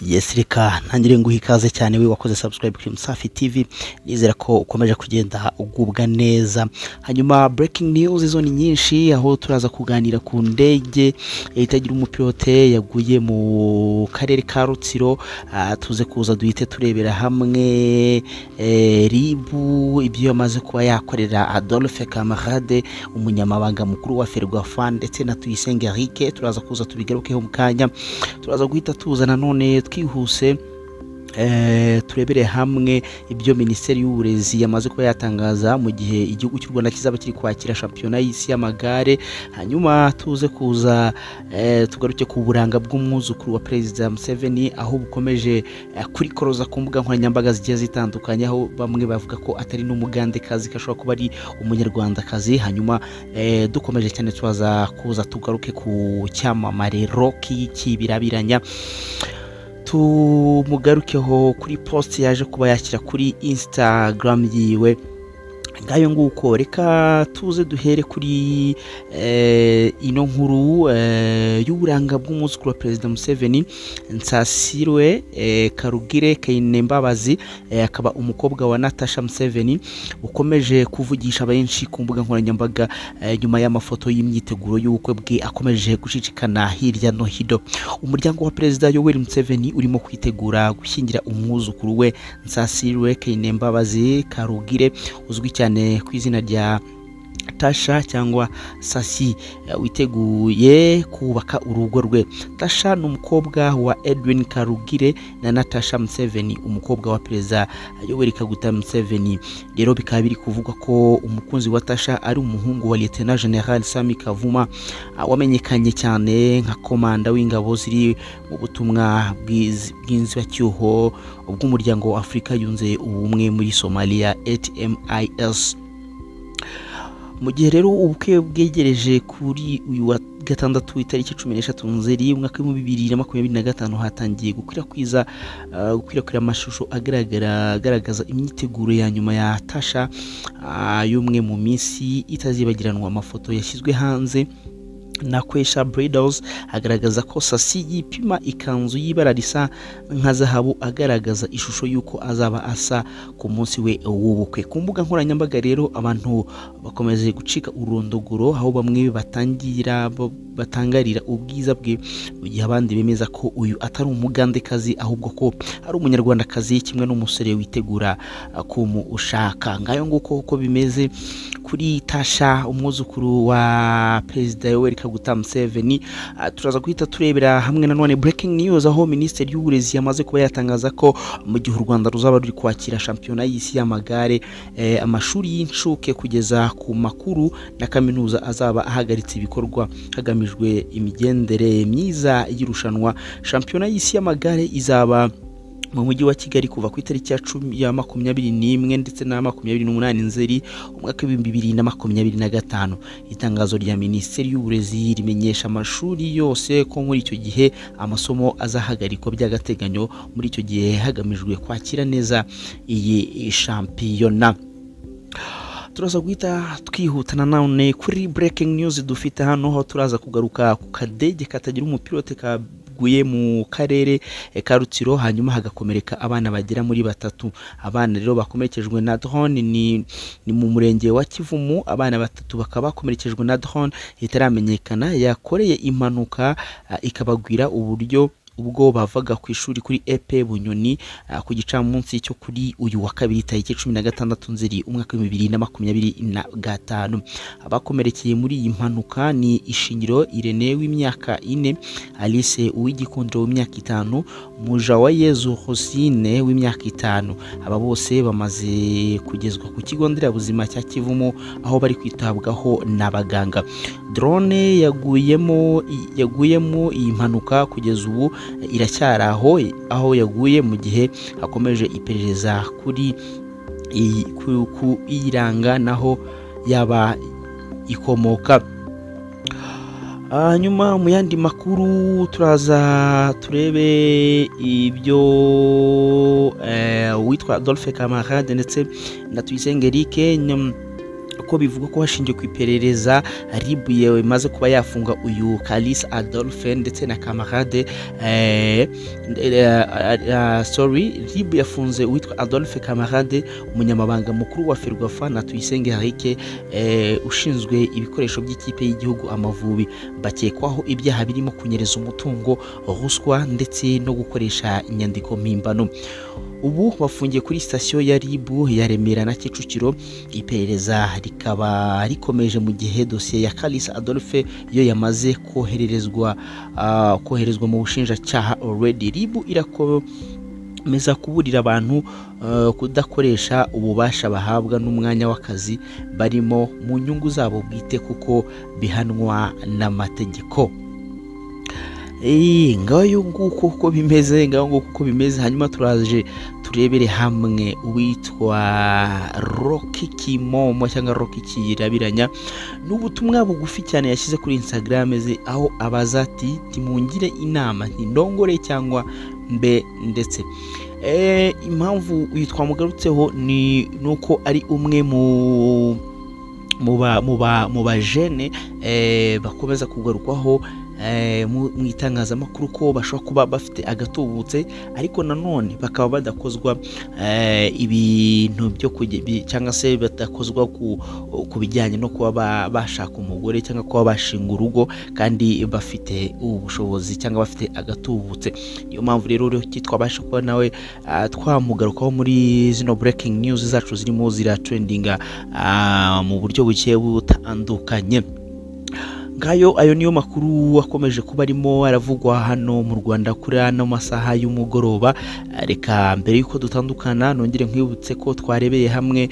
Yes, reka ntangire nguha ikaze cyane we wakoze subscribe kuri Msafi TV. Nizera ko ukomeje kugenda ugubwa neza. Hanyuma breaking news izo ni nyinshi, aho turaza kuganira ku ndege itagira umupilote yaguye mu karere ka Rutsiro. Tuze kuza duhite turebera hamwe ribu ibyo yamaze kuba yakorera Adolphe Camarade, umunyamabanga mukuru wa Ferwafa, ndetse na Tuyisenge Eric. Turaza kuza tubigarukeho mu kanya. Turaza guhita tuzana none twihuse turebere hamwe ibyo Minisiteri y'Uburezi yamaze kuba yatangaza mu gihe igihugu cy'u Rwanda kizaba kiri kwakira shampiyona y'isi y'amagare. Hanyuma tuze kuza tugaruke ku buranga bw'umwuzukuru wa Perezida Museveni, aho bukomeje kurikoroza ku mbuga nkoranyambaga zigiye zitandukanye, aho bamwe bavuga ko atari n'umugandekazi, kashobora kuba ari umunyarwandakazi. Hanyuma dukomeje cyane tubaza kuza tugaruke ku cyamamare Rocky kibirabiranya, tumugarukeho kuri post yaje kuba yakira kuri Instagram yiwe. Ngayo nguko reka tuze duhere kuri ino nkuru y'uburanga bw'umwuzukuru wa Perezida Museveni, Nsasirwe Karugire Kainembabazi, akaba umukobwa wa Natasha Museveni, ukomeje kuvugisha benshi ku mbuga nkoranyambaga nyuma y'amafoto y'imyiteguro y'ubukwe bwe akomeje gucicikana hirya no hino. Umuryango wa Perezida Yoweri Museveni urimo kwitegura gushyingira umwuzukuru we Nsasirwe Kainembabazi Karugire, uzwi cyane ku izina rya Tasha cyangwa Sasi, witeguye kubaka urugo rwe. Tasha ni umukobwa wa Edwin Karugire na Natasha Museveni, umukobwa wa Perezida Yoweri Kaguta Museveni. Rero bikaba biri kuvuga ko umukunzi wa Tasha ari umuhungu wa Lieutenant General Sami Kavuma, wamenyekanye cyane nka komanda w'ingabo ziri mu butumwa bw'inzibacyuho bw'umuryango wa Afurika yunze ubumwe muri Somalia, ATMIS. Mu gihe rero ubukwe bwegereje kuri uyu wa gatandatu itariki 13 Nzeri umwaka wa 2025, hatangiye gukwirakwira amashusho agaragaza imyiteguro ya nyuma ya Tasha, y'umwe mu minsi itazibagiranwa. Amafoto yashyizwe hanze na Kwesha Bridals agaragaza ko Sasi yipima ikanzu y'ibara risa nka zahabu, agaragaza ishusho y'uko azaba asa ku munsi we w'ubukwe. Ku mbuga nkoranyambaga rero abantu bakomeze gucika urondogoro, aho bamwe batangarira ubwiza bwe, mu gihe abandi bemeza ko uyu atari umugandekazi ahubwo ko ari umunyarwandakazi, kimwe n'umusore witegura kumushaka. Ngayo nguko uko bimeze kuri Tasha, umwuzukuru wa Perezida Yoweri Kaguta Museveni. Turaza guhita turebera hamwe na none breaking news, aho Minisiteri y'Uburezi yamaze kuba yatangaza ko mu gihe u Rwanda ruzaba ruri kwakira shampiyona y'isi y'amagare, amashuri y'incuke kugeza ku makuru na kaminuza azaba ahagaritse ibikorwa hagamijwe imigendere myiza y'irushanwa. Shampiyona y'isi y'amagare izaba mu mujyi wa Kigali kuva ku itariki ya 21 ndetse na 28 Nzeri umwaka wa 2025. Itangazo rya Minisiteri y'Uburezi rimenyesha amashuri yose ko muri icyo gihe amasomo azahagarikwa by'agateganyo, muri icyo gihe hagamijwe kwakira neza iyi shampiyona. Turaza guhita twihutana none kuri breaking news dufite hano, aho turaza kugaruka ku kadege katagira umupilote guye mu karere ka Rutsiro, hanyuma hagakomereka abana bagera muri batatu. Abana rero bakomerekejwe na drone ni mu murenge wa Kivumu. Abana batatu bakaba bakomerekejwe na drone itaramenyekana yakoreye impanuka ikabagwira uburyo ubwo bavaga ku ishuri kuri EP Bunyoni ku gicamunsi cyo kuri uyu wa kabiri tariki 16 Nzeri umwaka wa 2025. Abakomerekeye muri iyi mpanuka ni Ishingiro Irene w'imyaka 4, Alice Uwigikundiro w'imyaka 5, Mujawayezu Hosine w'imyaka 5. Aba bose bamaze kugezwa ku kigo nderabuzima cya Kivumu, aho bari kwitabwaho n'abaganga. Drone yaguyemo iyi mpanuka kugeza ubu iracyari aho yaguye, mu gihe hakomeje iperereza kuri iyiranga naho yaba ikomoka. Nyuma mu yandi makuru turaza turebe ibyo witwa Adolphe Camarade ndetse na Tuyisenge Eric ko bivugwa ko hashingiye ku iperereza RIB imaze kuba yafunga uyu Kalisa Adolphe ndetse na kamarade RIB yafunze uwitwa Adolphe Kamarade, umunyamabanga mukuru wa Ferwafa, na Tuyisenge Eric ushinzwe ibikoresho by'ikipe y'igihugu Amavubi, bakekwaho ibyaha birimo kunyereza umutungo, ruswa ndetse no gukoresha inyandiko mpimbano. Ubu bafungiye kuri sitasiyo ya RIB ya Remera na Kicukiro. Iperereza rikaba rikomeje mu gihe dosiye ya Kalisa Adolphe yo yamaze koherezwa mu bushinjacyaha already. RIB irakomeza kuburira abantu kudakoresha ububasha bahabwa n'umwanya w'akazi barimo mu nyungu zabo bwite kuko bihanwa n'amategeko. Ngayo nguko uko bimeze, hanyuma turaje turebere hamwe uwitwa Rocky Kimomo cyangwa Rocky Kirabiranya. N'ubutumwa bugufi cyane yashyize kuri Instagram ze, aho abaza ati timungire inama ntindongore cyangwa mbe ndetse impamvu uyu twamugarutseho ni nuko ari umwe mu bajene bakomeza kugarukwaho mu itangazamakuru ko bashobora kuba bafite agatubutse, ariko nanone bakaba badakozwa ibintu byo cyangwa se badakozwa ku bijyanye no kuba bashaka umugore cyangwa kuba bashinga urugo kandi bafite ubushobozi cyangwa bafite agatubutse. Niyo mpamvu rero twabasha kuba nawe twamugarukaho muri zino breaking news zacu zirimo ziratrendinga mu buryo bugiye butandukanye. Ngayo ayo niyo makuru akomeje kuba arimo aravugwa hano mu Rwanda kuri ano masaha y'umugoroba. Reka mbere yuko dutandukana nongere nkwibutse ko twarebeye hamwe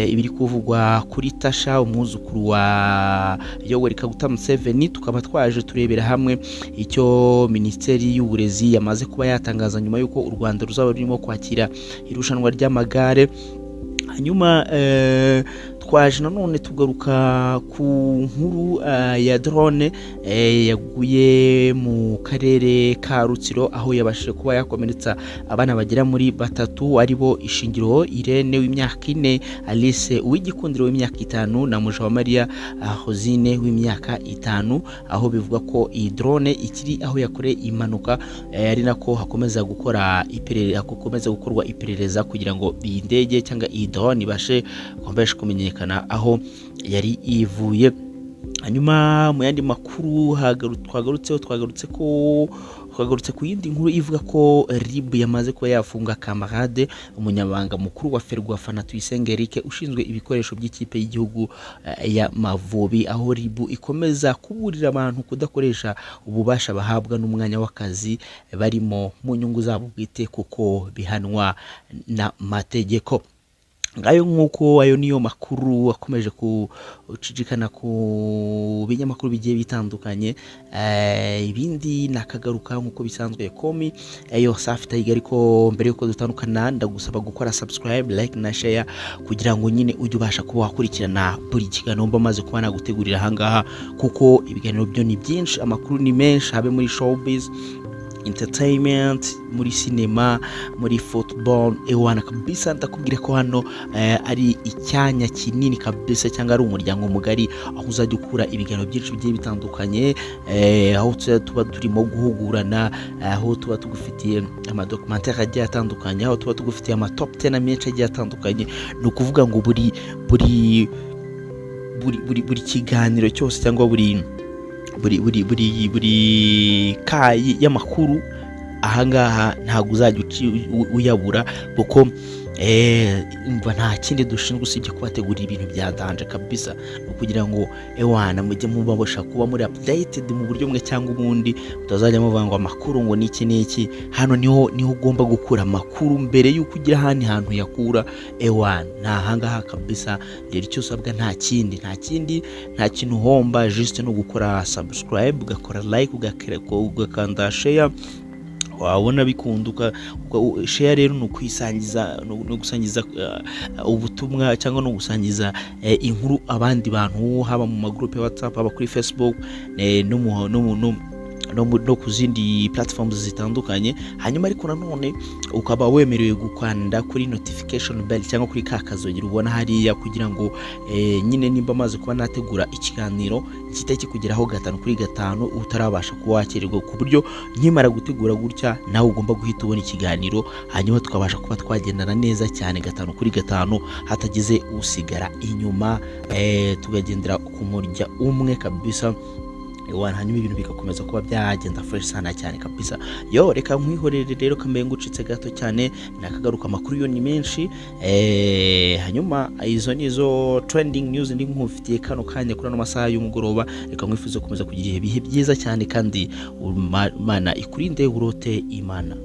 ibiri kuvugwa kuri Tasha, umwuzukuru wa Yoweri Kaguta Museveni. Tukaba twaje turebera hamwe icyo Minisiteri y'Uburezi yamaze kuba yatangaza nyuma yuko u Rwanda ruzaba rurimo kwakira irushanwa ry'amagare. Hanyuma twaje nanone tugaruka ku nkuru ya drone yaguye mu karere ka Rutsiro, aho yabashije kuba yakomeretsa abana bagera muri batatu, aribo Ishingiro Irene w'imyaka 4, Alice Uwigikundiro w'imyaka 5 na Mujawamariya Hozine w'imyaka 5, aho bivuga ko iyi drone ikiri aho yakoreye impanuka, ari nako hakomeza gukorwa iperereza kugira ngo iyi ndege cyangwa iyi drone ibashe kumenyekana aho yari ivuye. Hanyuma mu yandi makuru twagarutse ku yindi nkuru ivuga ko RIB yamaze kuba yafunga kamarade, umunyamabanga mukuru wa Ferwafa, na Tuyisenge Eric ushinzwe ibikoresho by'ikipe y'igihugu ya Mavubi, aho RIB ikomeza kuburira abantu kudakoresha ububasha bahabwa n'umwanya w'akazi barimo mu nyungu zabo bwite kuko bihanwa n'amategeko. Ngayo nk'uko ayo niyo makuru akomeje kucicikana ku binyamakuru bigiye bitandukanye. Ibindi nakagaruka nk'uko bisanzwe komi ayo Safi Tiger, ariko mbere yuko dutandukana ndagusaba gukora subscribe, like na share kugira ngo nyine ujye ubasha kuba wakurikirana buri kiganiro mba maze kuba nagutegurira ahangaha, kuko ibiganiro byo ni byinshi, amakuru ni menshi, habe muri showbiz, entertainment, muri cinema, muri football. Ewana kabisa ndakubwira ko hano ari icyanya kinini kabisa cyangwa ari umuryango mugari, aho uzajya ukura ibiganiro byinshi bigiye bitandukanye, aho tuba turimo guhugurana, aho tuba tugufitiye amadokumentaire agiye atandukanye, aho tuba tugufitiye top 10 menshi agiye atandukanye. Ni ukuvuga ngo buri kiganiro cyose cyangwa buri kayi y'amakuru ahangaha ntago uzajya uyabura, kuko umva nta kindi dushinzwe usibye kubategurira ibintu bya danje kabisa, no kugira ngo ewana mujye mubabasha kuba muri updated mu buryo bumwe cyangwa ubundi, utazajya muvuga ngo amakuru ngo niki. Hano niho ugomba gukura amakuru mbere yuko ugira ahandi hantu yakura. Ewana nta hangaha kabisa. Rero icyo usabwa nta kintu uhomba, juste no gukora subscribe, ugakora like, ugakanda share, wabona bikunduka share. Rero no gusangiza ubutumwa cyangwa no gusangiza inkuru abandi bantu, haba mu magroup ya WhatsApp, haba kuri Facebook, no ku zindi platforms zitandukanye. Hanyuma ariko nanone ukaba wemerewe gukanda kuri notification bell cyangwa kuri ka kazogera ubona hariya kugira ngo nyine nimba amaze kuba nategura ikiganiro kitaki kugeraho 5/5 utarabasha kuba wakererwa, ku buryo nkimara gutegura gutya nawe ugomba guhita ubona ikiganiro, hanyuma tukabasha kuba twagendana neza cyane 5/5 hatagize usigara inyuma, tugagendera ku murya umwe kabisa. Hanyuma ibintu bigakomeza kuba byagenda fresh sana cyane kabisa. Yo reka nkwihorere rero kambaye ngucitse gato cyane, nakagaruka amakuru yo ni menshi. Hanyuma izo nizo trending news ndi nkufitiye kano kanya kuri no masaha y'umugoroba. Reka nkwifuze gukomeza kugira ibihe byiza cyane kandi Imana ikurinde urote Imana.